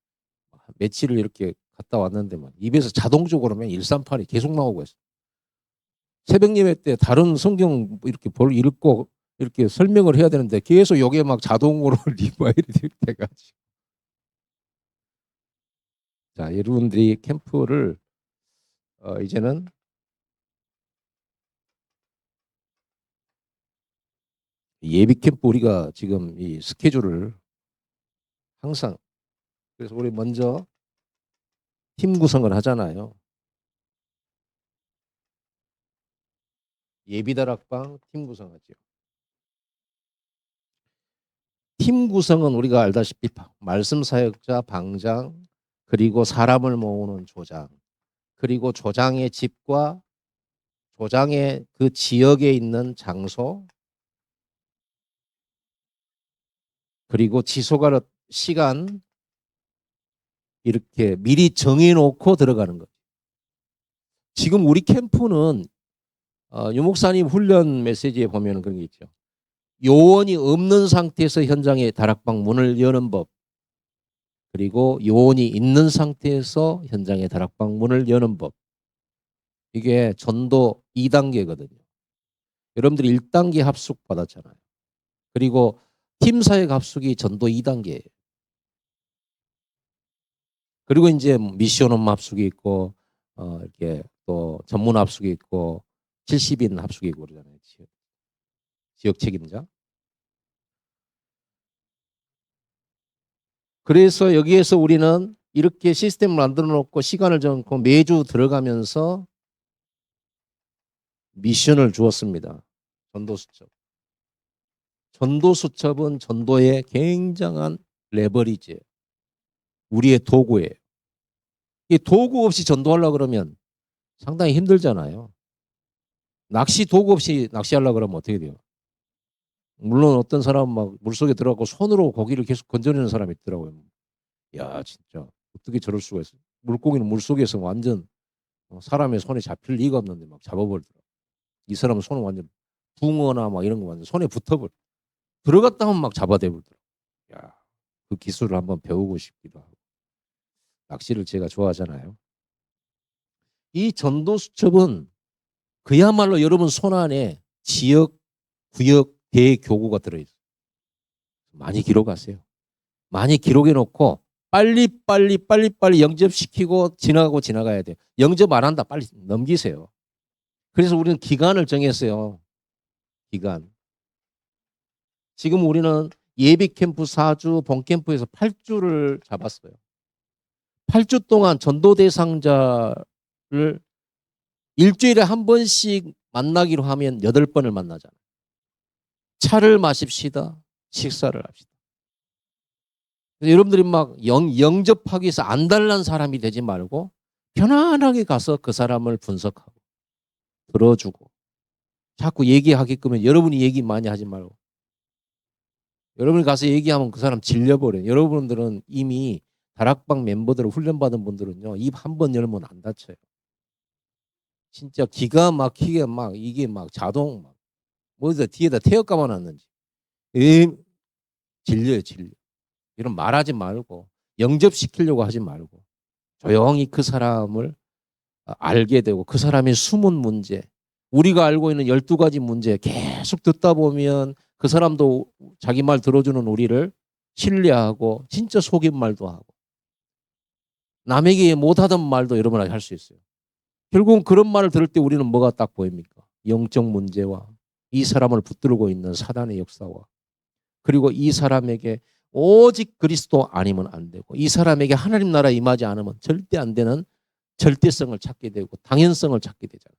며칠을 이렇게 갔다 왔는데 막 입에서 자동적으로만 138이 계속 나오고 있어요. 새벽 예배 때 다른 성경 이렇게 읽고 이렇게 설명을 해야 되는데 계속 이게 막 자동으로 리마일이 돼가지고. 자, 여러분들이 캠프를 이제는 예비 캠프 우리가 지금 이 스케줄을 항상, 그래서 우리 먼저 팀 구성을 하잖아요. 예비 다락방 팀 구성하죠. 팀 구성은 우리가 알다시피 말씀 사역자, 방장, 그리고 사람을 모으는 조장, 그리고 조장의 집과 조장의 그 지역에 있는 장소, 그리고 지소가 시간, 이렇게 미리 정해놓고 들어가는 거죠. 지금 우리 캠프는 유목사님 훈련 메시지에 보면 그런 게 있죠. 요원이 없는 상태에서 현장에 다락방 문을 여는 법, 그리고 요원이 있는 상태에서 현장에 다락방 문을 여는 법. 이게 전도 2단계거든요. 여러분들이 1단계 합숙 받았잖아요. 그리고 팀사역 합숙이 전도 2단계예요. 그리고 이제 미션홈 합숙이 있고 이렇게 또 전문 합숙이 있고 70인 합숙이 있고 그러잖아요. 지역 책임자. 그래서 여기에서 우리는 이렇게 시스템을 만들어 놓고 시간을 정하고 매주 들어가면서 미션을 주었습니다. 전도수첩. 전도수첩은 전도의 굉장한 레버리지예요. 우리의 도구예요. 이 도구 없이 전도하려고 그러면 상당히 힘들잖아요. 낚시 도구 없이 낚시하려고 그러면 어떻게 돼요? 물론 어떤 사람은 막 물속에 들어가고 손으로 고기를 계속 건져내는 사람이 있더라고요. 야, 진짜 어떻게 저럴 수가 있어? 물고기는 물속에서 완전 사람의 손에 잡힐 리가 없는데 막 잡아버리더라고. 이 사람은 손은 완전 붕어나 막 이런 거 완전 손에 붙어버려. 들어갔다 하면 막 잡아대버리더라고. 야, 그 기술을 한번 배우고 싶기도 하고. 낚시를 제가 좋아하잖아요. 이 전도 수첩은 그야말로 여러분 손 안에 지역, 구역, 대교구가 들어있어요. 많이 기록하세요. 많이 기록해 놓고 빨리 영접시키고 지나가야 돼요. 영접 안 한다. 빨리 넘기세요. 그래서 우리는 기간을 정했어요. 기간. 지금 우리는 예비 캠프 4주, 본 캠프에서 8주를 잡았어요. 8주 동안 전도 대상자를 일주일에 한 번씩 만나기로 하면 8번을 만나잖아요. 차를 마십시다. 식사를 합시다. 여러분들이 막 영접하기 위해서 안달난 사람이 되지 말고 편안하게 가서 그 사람을 분석하고 들어주고 자꾸 얘기하게끔 해. 여러분이 얘기 많이 하지 말고 여러분이 가서 얘기하면 그 사람 질려버려요. 여러분들은 이미 다락방 멤버들을 훈련받은 분들은요. 입 한 번 열면 안 닫혀요. 진짜 기가 막히게 막 이게 막 자동 막 뭐다 뒤에다 태엽 감아놨는지 질려요. 이런 말하지 말고 영접시키려고 하지 말고 조용히 그 사람을 알게 되고 그 사람의 숨은 문제 우리가 알고 있는 12가지 문제 계속 듣다 보면 그 사람도 자기 말 들어주는 우리를 신뢰하고 진짜 속임말도 하고 남에게 못하던 말도 여러분에게 할 수 있어요. 결국은 그런 말을 들을 때 우리는 뭐가 딱 보입니까? 영적 문제와 이 사람을 붙들고 있는 사단의 역사와 그리고 이 사람에게 오직 그리스도 아니면 안 되고 이 사람에게 하나님 나라 임하지 않으면 절대 안 되는 절대성을 찾게 되고 당연성을 찾게 되잖아요.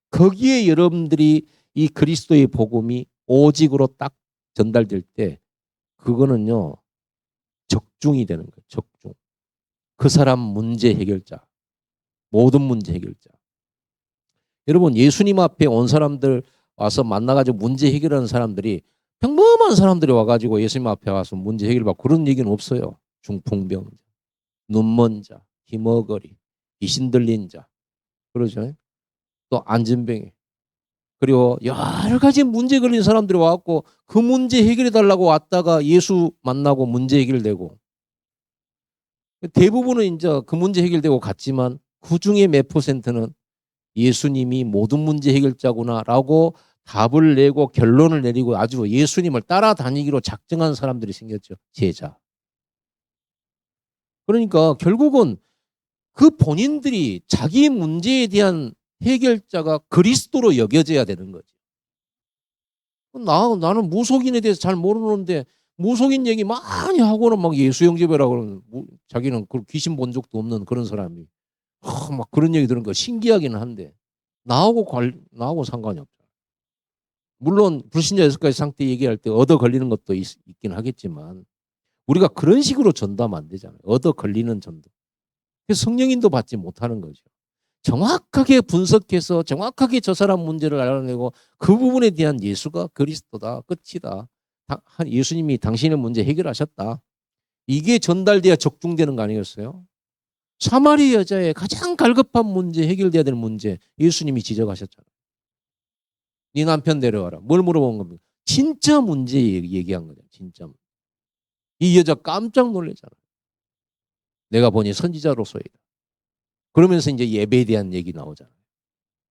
거기에 여러분들이 이 그리스도의 복음이 오직으로 딱 전달될 때 그거는요 적중이 되는 거예요. 적중. 그 사람 문제 해결자. 모든 문제 해결자. 여러분 예수님 앞에 온 사람들 와서 만나가지고 문제 해결하는 사람들이 평범한 사람들이 와가지고 예수님 앞에 와서 문제 해결받고 그런 얘기는 없어요. 중풍병자, 눈먼 자, 힘어거리, 귀신 들린 자, 그러죠. 또 안진병이 그리고 여러 가지 문제 걸린 사람들이 와갖고 그 문제 해결해 달라고 왔다가 예수 만나고 문제 해결되고 대부분은 이제 그 문제 해결되고 갔지만 그 중에 몇 %는 예수님이 모든 문제 해결자구나라고 답을 내고 결론을 내리고 아주 예수님을 따라다니기로 작정한 사람들이 생겼죠. 제자. 그러니까 결국은 그 본인들이 자기 문제에 대한 해결자가 그리스도로 여겨져야 되는 거지. 나는 무속인에 대해서 잘 모르는데 무속인 얘기 많이 하고는 막 예수 영접이라고 그러는 자기는 귀신 본 적도 없는 그런 사람이 막 그런 얘기 들은 거 신기하기는 한데 나하고 상관이 없죠. 물론 불신자 6가지 상태 얘기할 때 얻어 걸리는 것도 있긴 하겠지만 우리가 그런 식으로 전도하면 안 되잖아요. 얻어 걸리는 전도. 그래서 성령인도 받지 못하는 거죠. 정확하게 분석해서 정확하게 저 사람 문제를 알아내고 그 부분에 대한 예수가 그리스도다. 끝이다. 예수님이 당신의 문제 해결하셨다. 이게 전달돼야 적중되는 거 아니겠어요? 사마리 여자의 가장 갈급한 문제 해결돼야 될 문제 예수님이 지적하셨잖아요. 네 남편 데려와라. 뭘 물어본 겁니까? 진짜 문제 얘기한 거죠. 진짜. 이 여자 깜짝 놀랐잖아요. 내가 보니 선지자로서이다. 그러면서 이제 예배에 대한 얘기 나오잖아요.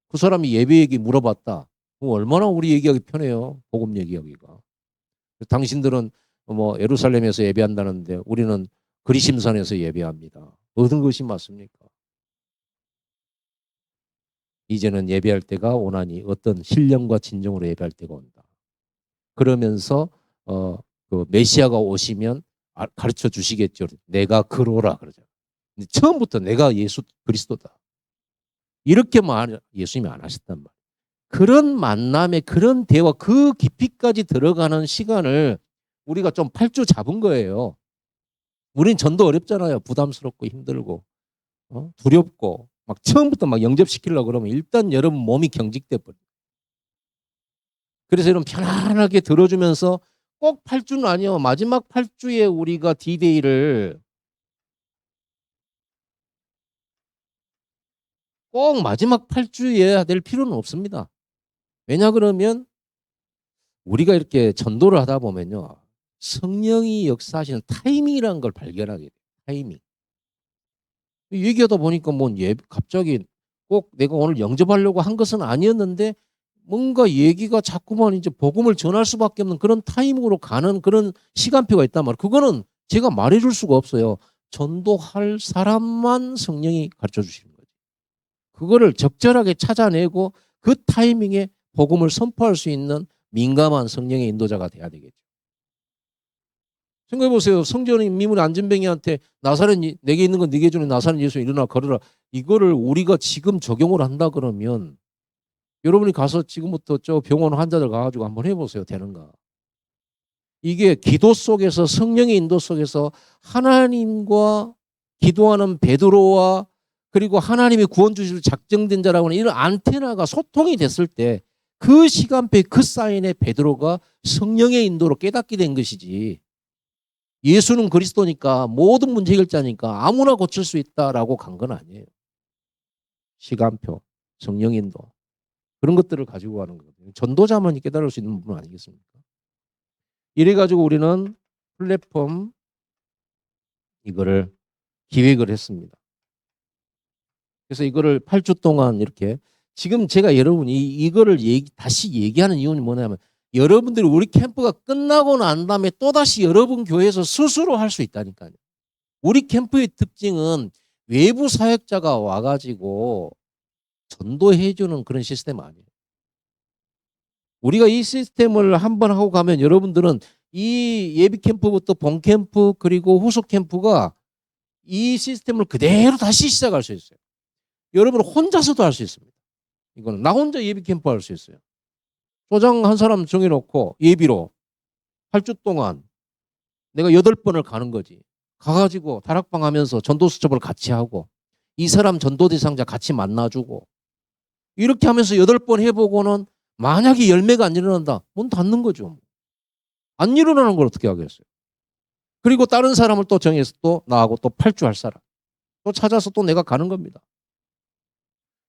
그 사람이 예배 얘기 물어봤다. 얼마나 우리 얘기하기 편해요. 복음 얘기하기가. 당신들은 뭐 예루살렘에서 예배한다는데 우리는 그리심산에서 예배합니다. 어떤 것이 맞습니까? 이제는 예배할 때가 오나니 어떤 신령과 진정으로 예배할 때가 온다. 그러면서 그 메시아가 오시면 가르쳐 주시겠죠. 내가 그로라 그러죠. 처음부터 내가 예수 그리스도다. 이렇게 예수님이 안 하셨단 말이에요. 그런 만남에 그런 대화 그 깊이까지 들어가는 시간을 우리가 좀 8주 잡은 거예요. 우린 전도 어렵잖아요. 부담스럽고 힘들고 두렵고 막 처음부터 막 영접시키려고 그러면 일단 여러분 몸이 경직돼 버려요. 그래서 여러분 편안하게 들어주면서 꼭 8주는 아니요. 마지막 8주에 우리가 D-Day를 꼭 마지막 8주에 해야 될 필요는 없습니다. 왜냐 그러면 우리가 이렇게 전도를 하다 보면요. 성령이 역사하시는 타이밍이라는 걸 발견하게 돼요. 타이밍. 얘기하다 보니까 뭐 갑자기 꼭 내가 오늘 영접하려고 한 것은 아니었는데 뭔가 얘기가 자꾸만 이제 복음을 전할 수밖에 없는 그런 타이밍으로 가는 그런 시간표가 있단 말이에요. 그거는 제가 말해줄 수가 없어요. 전도할 사람만 성령이 가르쳐 주시는 거죠. 그거를 적절하게 찾아내고 그 타이밍에 복음을 선포할 수 있는 민감한 성령의 인도자가 돼야 되겠죠. 생각해 보세요. 성전의 미문 안진뱅이한테 나사렛 내게 있는 건 네게 주는 나사렛 예수 일어나 걸어라. 이거를 우리가 지금 적용을 한다 그러면 여러분이 가서 지금부터 저 병원 환자들 가가지고 한번 해보세요. 되는가? 이게 기도 속에서 성령의 인도 속에서 하나님과 기도하는 베드로와 그리고 하나님이 구원 주실 작정된 자라고 하는 이런 안테나가 소통이 됐을 때 그 시간표에 그 사인에 베드로가 성령의 인도로 깨닫게 된 것이지 예수는 그리스도니까 모든 문제 해결자니까 아무나 고칠 수 있다라고 간 건 아니에요. 시간표, 성령 인도 그런 것들을 가지고 가는 거거든요. 전도자만이 깨달을 수 있는 부분 아니겠습니까? 이래가지고 우리는 플랫폼 이거를 기획을 했습니다. 그래서 이거를 8주 동안 이렇게 지금 제가 여러분이 이거를 다시 얘기하는 이유는 뭐냐면 여러분들이 우리 캠프가 끝나고 난 다음에 또다시 여러분 교회에서 스스로 할 수 있다니까요. 우리 캠프의 특징은 외부 사역자가 와가지고 전도해주는 그런 시스템 아니에요. 우리가 이 시스템을 한번 하고 가면 여러분들은 이 예비 캠프부터 본 캠프 그리고 후속 캠프가 이 시스템을 그대로 다시 시작할 수 있어요. 여러분 혼자서도 할 수 있습니다. 이거는 나 혼자 예비 캠프 할 수 있어요. 소장 한 사람 정해놓고 예비로 8주 동안 내가 8번을 가는 거지. 가가지고 다락방 하면서 전도 수첩을 같이 하고 이 사람 전도 대상자 같이 만나주고 이렇게 하면서 8번 해보고는 만약에 열매가 안 일어난다. 문 닫는 거죠. 안 일어나는 걸 어떻게 하겠어요. 그리고 다른 사람을 또 정해서 또 나하고 또 8주 할 사람. 또 찾아서 또 내가 가는 겁니다.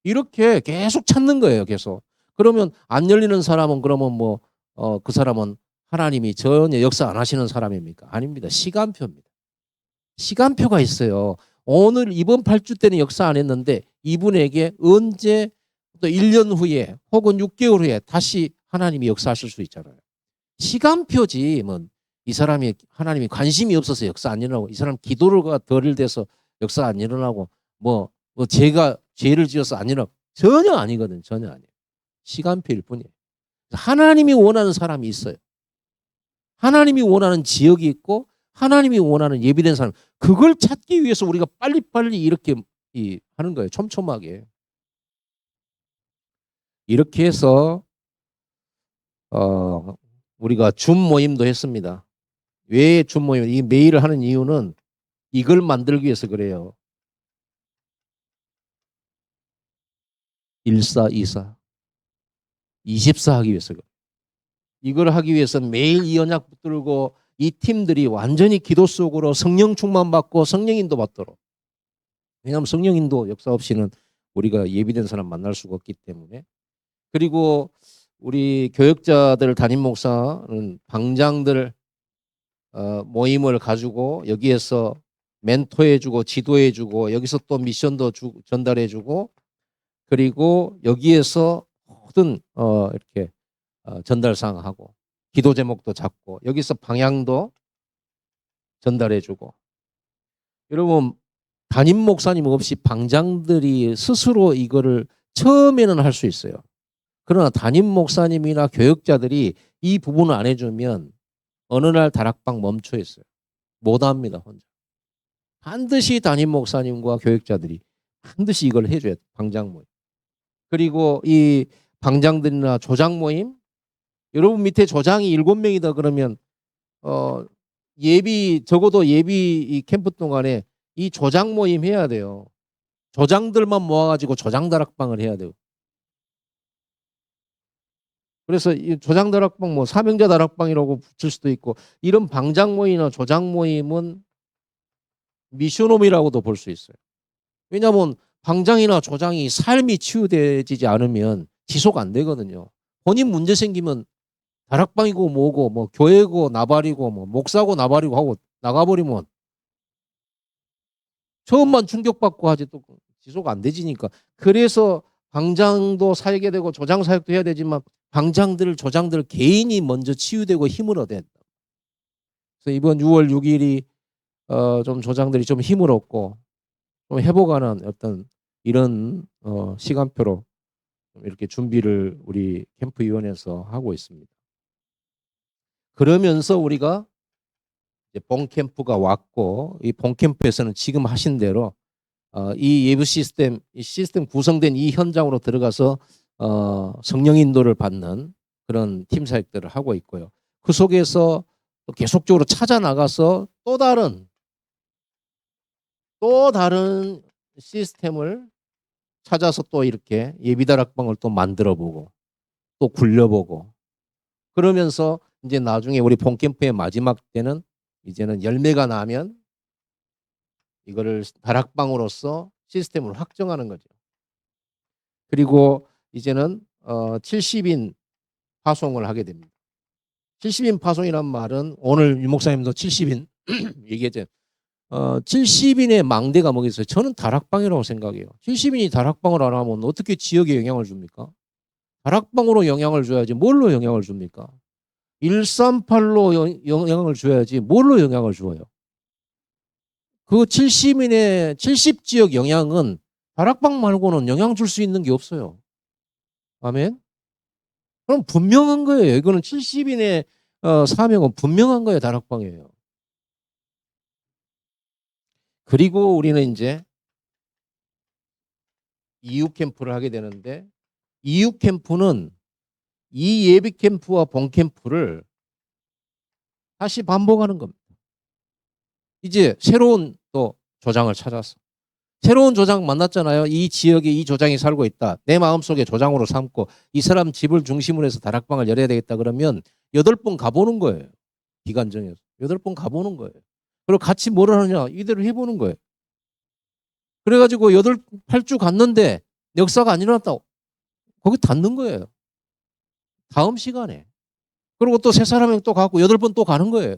이렇게 계속 찾는 거예요. 계속. 그러면 안 열리는 사람은 그러면 뭐 그 사람은 하나님이 전혀 역사 안 하시는 사람입니까? 아닙니다. 시간표입니다. 시간표가 있어요. 오늘 이번 8주 때는 역사 안 했는데 이분에게 언제 또 1년 후에 혹은 6개월 후에 다시 하나님이 역사하실 수 있잖아요. 시간표지 뭐 이 사람이 하나님이 관심이 없어서 역사 안 일어나고 이 사람 기도가 덜 돼서 역사 안 일어나고 뭐 제가 죄를 지어서 안 일어나고 전혀 아니거든. 전혀 아니에요. 시간표일 뿐이에요. 하나님이 원하는 사람이 있어요. 하나님이 원하는 지역이 있고 하나님이 원하는 예비된 사람 그걸 찾기 위해서 우리가 빨리빨리 이렇게 하는 거예요. 촘촘하게. 이렇게 해서 우리가 줌 모임도 했습니다. 왜 줌 모임? 이 메일을 하는 이유는 이걸 만들기 위해서 그래요. 14, 24, 24 하기 위해서 그래요. 이걸 하기 위해서 매일 이 언약 붙들고 이 팀들이 완전히 기도 속으로 성령 충만 받고 성령 인도 받도록. 왜냐하면 성령 인도 역사 없이는 우리가 예비된 사람 만날 수가 없기 때문에. 그리고 우리 교역자들 담임 목사는 방장들 모임을 가지고 여기에서 멘토해주고 지도해주고 여기서 또 미션도 전달해주고 그리고 여기에서 모든 이렇게 전달사항하고 기도 제목도 잡고 여기서 방향도 전달해주고 여러분 담임 목사님 없이 방장들이 스스로 이거를 처음에는 할 수 있어요. 그러나 담임 목사님이나 교역자들이 이 부분을 안 해주면 어느 날 다락방 멈춰 있어요. 못합니다. 혼자. 반드시 담임 목사님과 교역자들이 반드시 이걸 해줘야 돼요. 방장 모임. 그리고 이 방장들이나 조장 모임 여러분 밑에 조장이 7명이다 그러면 적어도 예비 이 캠프 동안에 이 조장 모임 해야 돼요. 조장들만 모아가지고 조장 다락방을 해야 돼요. 그래서 이 조장 다락방 뭐 사명자 다락방이라고 붙일 수도 있고 이런 방장 모임이나 조장 모임은 미션홈이라고도 볼 수 있어요. 왜냐하면 방장이나 조장이 삶이 치유되지 않으면 지속 안 되거든요. 본인 문제 생기면 다락방이고 뭐고 뭐 교회고 나발이고 뭐 목사고 나발이고 하고 나가버리면 처음만 충격받고 하지 또 지속 안 되지니까. 그래서 방장도 사역이 되고 조장 사역도 해야 되지만 방장들 조장들 개인이 먼저 치유되고 힘을 얻어야 된다. 그래서 이번 6월 6일이 좀 조장들이 좀 힘을 얻고 좀 회복하는 어떤 이런 시간표로 이렇게 준비를 우리 캠프위원회에서 하고 있습니다. 그러면서 우리가 이제 본캠프가 왔고 이 본캠프에서는 지금 하신 대로 이 예부 시스템, 이 시스템 구성된 이 현장으로 들어가서 성령 인도를 받는 그런 팀 사역들을 하고 있고요. 그 속에서 또 계속적으로 찾아 나가서 또 다른 시스템을 찾아서 또 이렇게 예비다락방을 또 만들어보고 또 굴려보고 그러면서 이제 나중에 우리 본캠프의 마지막 때는 이제는 열매가 나면 이거를 다락방으로서 시스템을 확정하는 거죠. 그리고 이제는 70인 파송을 하게 됩니다. 70인 파송이란 말은 오늘 유 목사님도 70인 얘기했죠. 70인의 망대가 뭐겠어요? 저는 다락방이라고 생각해요. 70인이 다락방을 안 하면 어떻게 지역에 영향을 줍니까? 다락방으로 영향을 줘야지 뭘로 영향을 줍니까? 138로 영향을 줘야지 뭘로 영향을 줘요? 그 70인의 70지역 영향은 다락방 말고는 영향 줄 수 있는 게 없어요. 아멘? 그럼 분명한 거예요. 이거는 70인의 사명은 분명한 거예요. 다락방이에요. 그리고 우리는 이제 이후 캠프를 하게 되는데 이후 캠프는 이 예비 캠프와 본 캠프를 다시 반복하는 겁니다. 이제 새로운 또 조장을 찾아서 새로운 조장 만났잖아요. 이 지역에 이 조장이 살고 있다. 내 마음속에 조장으로 삼고 이 사람 집을 중심으로 해서 다락방을 열어야 되겠다 그러면 8번 가보는 거예요. 기간 정해서 8번 가보는 거예요. 그리고 같이 뭘 하느냐 이대로 해보는 거예요. 그래가지고 8주 갔는데 역사가 안 일어났다고 거기 닫는 거예요. 다음 시간에. 그리고 또 세 사람이 또 가고 8번 또 가는 거예요.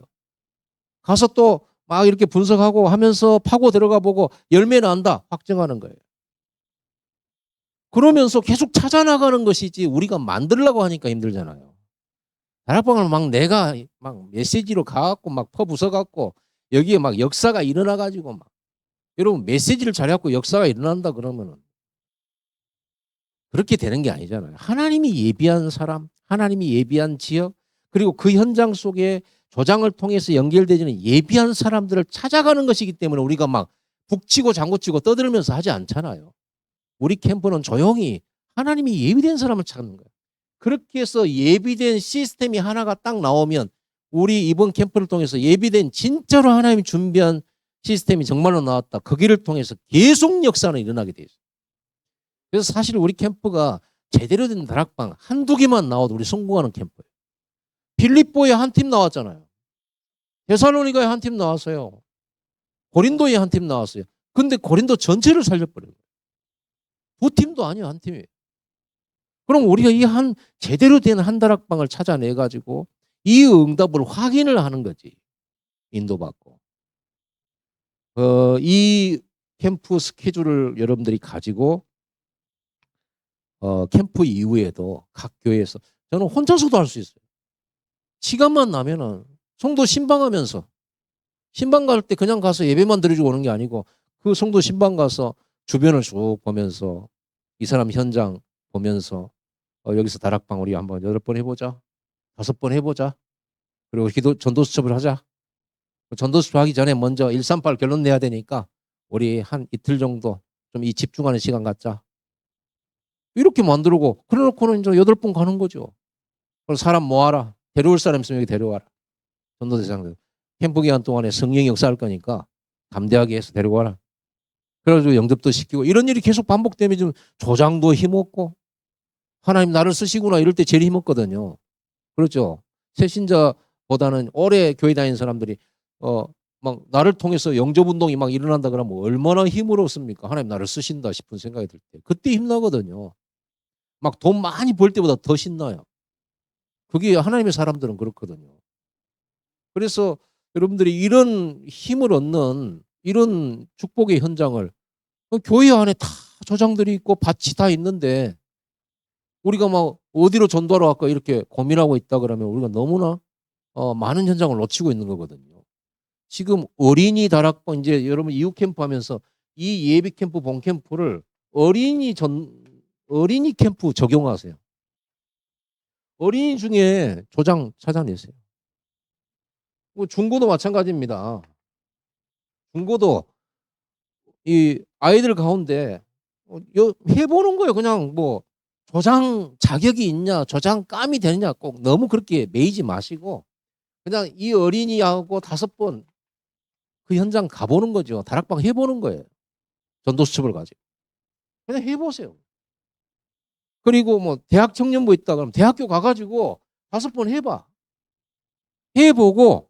가서 또 막 이렇게 분석하고 하면서 파고 들어가 보고 열매 난다 확정하는 거예요. 그러면서 계속 찾아나가는 것이지 우리가 만들려고 하니까 힘들잖아요. 다락방을 막 내가 막 메시지로 가갖고 막 퍼부숴갖고 여기에 막 역사가 일어나가지고 막 여러분 메시지를 잘해갖고 역사가 일어난다 그러면은 그렇게 되는 게 아니잖아요. 하나님이 예비한 사람, 하나님이 예비한 지역, 그리고 그 현장 속에 조장을 통해서 연결되지는 예비한 사람들을 찾아가는 것이기 때문에 우리가 막 북치고 장구치고 떠들면서 하지 않잖아요. 우리 캠프는 조용히 하나님이 예비된 사람을 찾는 거예요. 그렇게 해서 예비된 시스템이 하나가 딱 나오면 우리 이번 캠프를 통해서 예비된 진짜로 하나님이 준비한 시스템이 정말로 나왔다. 거기를 통해서 계속 역사는 일어나게 돼 있어요. 그래서 사실 우리 캠프가 제대로 된 다락방 한두 개만 나와도 우리 성공하는 캠프예요. 빌립보에 한 팀 나왔잖아요. 데살로니가에 한 팀 나왔어요. 고린도에 한 팀 나왔어요. 근데 고린도 전체를 살려버려요. 두 팀도 아니에요. 한 팀이에요. 그럼 우리가 이 제대로 된 한 다락방을 찾아내가지고 이 응답을 확인을 하는 거지. 인도받고. 이 캠프 스케줄을 여러분들이 가지고 캠프 이후에도 각 교회에서 저는 혼자서도 할 수 있어요. 시간만 나면은 성도 신방하면서 신방 갈 때 그냥 가서 예배만 드리고 오는 게 아니고 그 성도 신방 가서 주변을 쭉 보면서 이 사람 현장 보면서 여기서 다락방 우리 한번 8번 해보자. 5번 해보자. 그리고 전도 수첩을 하자. 전도 수첩 하기 전에 먼저 138 결론 내야 되니까 우리 한 이틀 정도 좀 이 집중하는 시간 갖자. 이렇게 만들고 그래놓고는 이제 8번 가는 거죠. 그럼 사람 모아라. 데려올 사람 있으면 여기 데려와라. 전도 대상들. 캠프 기간 동안에 성령 역사할 거니까 담대하게 해서 데리고 와라. 그래가지고 영접도 시키고 이런 일이 계속 반복되면 좀 조장도 힘없고 하나님 나를 쓰시구나 이럴 때 제일 힘없거든요. 그렇죠. 새신자보다는 오래 교회 다니는 사람들이 막 나를 통해서 영접 운동이 막 일어난다 그러면 얼마나 힘으로습니까? 하나님 나를 쓰신다 싶은 생각이 들 때 그때 힘나거든요. 막 돈 많이 벌 때보다 더 신나요. 그게 하나님의 사람들은 그렇거든요. 그래서 여러분들이 이런 힘을 얻는 이런 축복의 현장을 교회 안에 다 조장들이 있고 밭이 다 있는데 우리가 막 어디로 전도하러 갈까 이렇게 고민하고 있다 그러면 우리가 너무나 많은 현장을 놓치고 있는 거거든요. 지금 어린이 다락방 이제 여러분 이후 캠프 하면서 이 예비 캠프 본 캠프를 어린이 캠프 적용하세요. 어린이 중에 조장 찾아내세요. 뭐 중고도 마찬가지입니다. 중고도 이 아이들 가운데 해보는 거예요. 그냥 뭐 조장 자격이 있냐, 조장감이 되느냐 꼭 너무 그렇게 매이지 마시고 그냥 이 어린이하고 5번 그 현장 가보는 거죠. 다락방 해보는 거예요. 전도 수첩을 가지고. 그냥 해보세요. 그리고 뭐 대학 청년부 있다 그러면 대학교 가가지고 5번 해봐. 해보고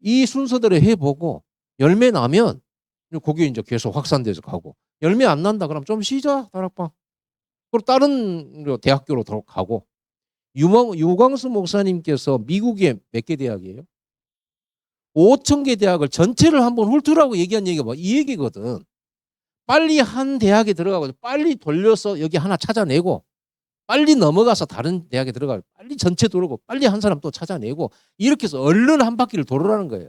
이 순서대로 해보고 열매 나면 거기 이제 계속 확산돼서 가고 열매 안 난다 그러면 좀 쉬자 다락방. 그리고 다른 대학교로 가고 유광수 목사님께서 미국에 몇 개 대학이에요? 5천 개 대학을 전체를 한번 훑으라고 얘기한 얘기가 뭐 이 얘기거든. 빨리 한 대학에 들어가고 빨리 돌려서 여기 하나 찾아내고 빨리 넘어가서 다른 대학에 들어가고 빨리 전체 돌고 빨리 한 사람 또 찾아내고 이렇게 해서 얼른 한 바퀴를 돌으라는 거예요.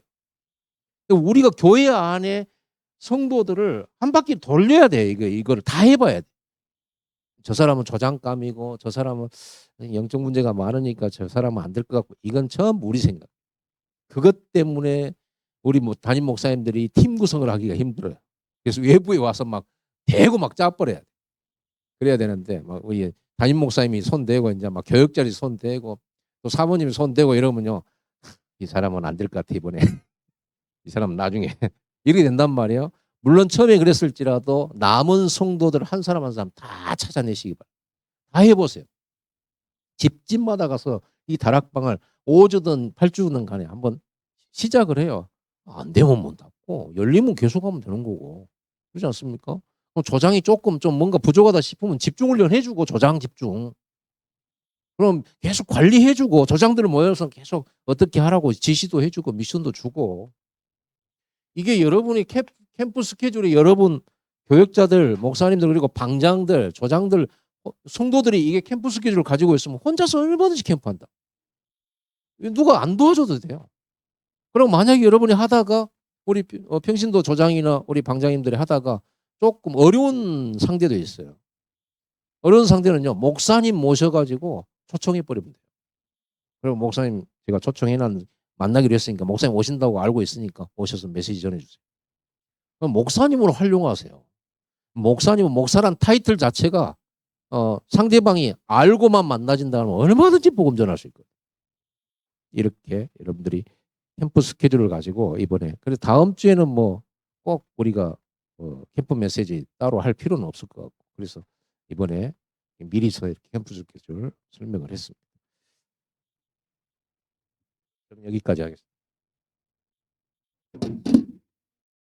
우리가 교회 안에 성도들을 한 바퀴 돌려야 돼. 이거를 다 해봐야 돼. 저 사람은 조장감이고 저 사람은 영적 문제가 많으니까 저 사람은 안 될 것 같고 이건 전부 우리 생각. 그것 때문에 우리 뭐 담임 목사님들이 팀 구성을 하기가 힘들어요. 그래서 외부에 와서 막 대고 막 짜버려야 돼. 그래야 되는데 막 우리 담임 목사님이 손 대고 이제 막 교역자리 손 대고 또 사모님이 손 대고 이러면요. 이 사람은 안 될 것 같아 이번에. 이 사람은 나중에 이렇게 된단 말이에요. 물론 처음에 그랬을지라도 남은 성도들 한 사람 한 사람 다 찾아내시기 바랍니다. 다 해보세요. 집집마다 가서 이 다락방을 5주든 8주든 간에 한번 시작을 해요. 안 되면 문 닫고 열리면 계속하면 되는 거고 그렇지 않습니까? 조장이 조금 좀 뭔가 부족하다 싶으면 집중훈련 해주고 조장 집중. 그럼 계속 관리해주고 조장들을 모여서 계속 어떻게 하라고 지시도 해주고 미션도 주고 이게 여러분이 캠프 스케줄에 여러분 교역자들, 목사님들 그리고 방장들, 조장들, 성도들이 이게 캠프 스케줄을 가지고 있으면 혼자서 얼마든지 캠프한다. 누가 안 도와줘도 돼요. 그럼 만약에 여러분이 하다가 우리 평신도 조장이나 우리 방장님들이 하다가 조금 어려운 상대도 있어요. 어려운 상대는요. 목사님 모셔가지고 초청해버리면 돼요. 그리고 목사님 제가 초청해놨는 만나기로 했으니까 목사님 오신다고 알고 있으니까 오셔서 메시지 전해주세요. 그럼 목사님으로 활용하세요. 목사님은 목사란 타이틀 자체가 상대방이 알고만 만나진다면 얼마든지 복음 전할 수 있거든요. 이렇게 여러분들이 캠프 스케줄을 가지고 이번에 그래서 다음 주에는 뭐 꼭 우리가 캠프 메시지 따로 할 필요는 없을 것 같고 그래서 이번에 미리서 이렇게 캠프 스케줄 설명을 했습니다. 그럼 여기까지 하겠습니다.